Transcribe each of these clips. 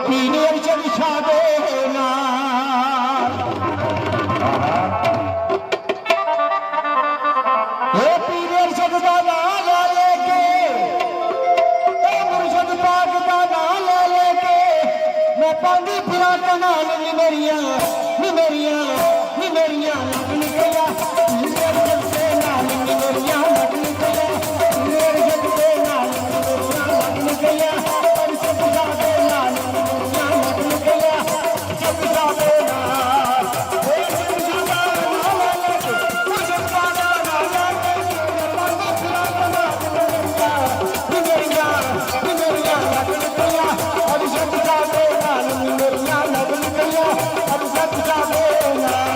पीने चढ़ा देना पीने चढ़ा ना लेके मुर्शद पाक का नाम ले लेके मैं पांदी फिरा कनाल नी मेरिया लगन गया मेरे जग से नाल नी मेरिया लगन गया मेरे जग से नाल नी मेरिया लगन गया और सब जादे नाल नी मेरिया लगन गया जग जादे नाल सब जादा नाल लेके सब जादा नाल लेके पांदी फिरा कनाल नी मेरिया लगन गया और सब जादे नाल नी मेरिया लगन गया और सब जादे नाल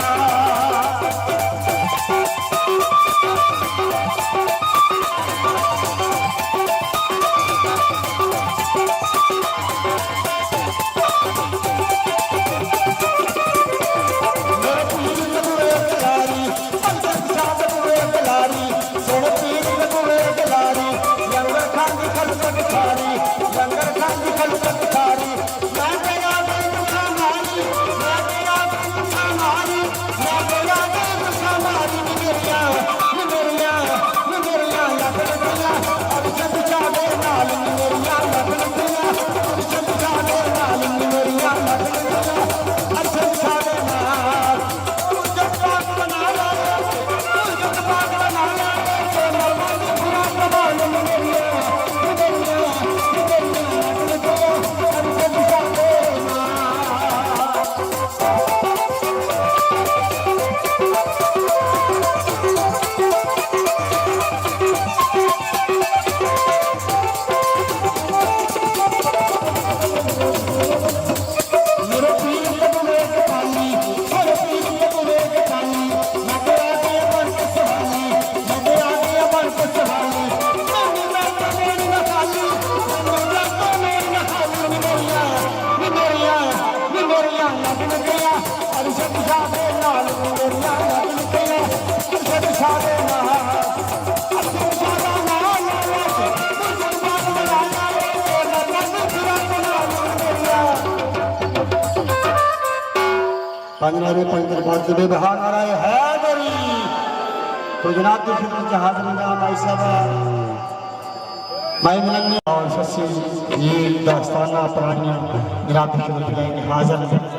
व्यवहार आ रहा है मेरी तो जनाब की खिदमत से हाजिर हैं भाई साहब भाई मिलेंगे और सच्ची ये दास्ताना पुरानियाँ जनाब की खिदमत में हाजिर हैं।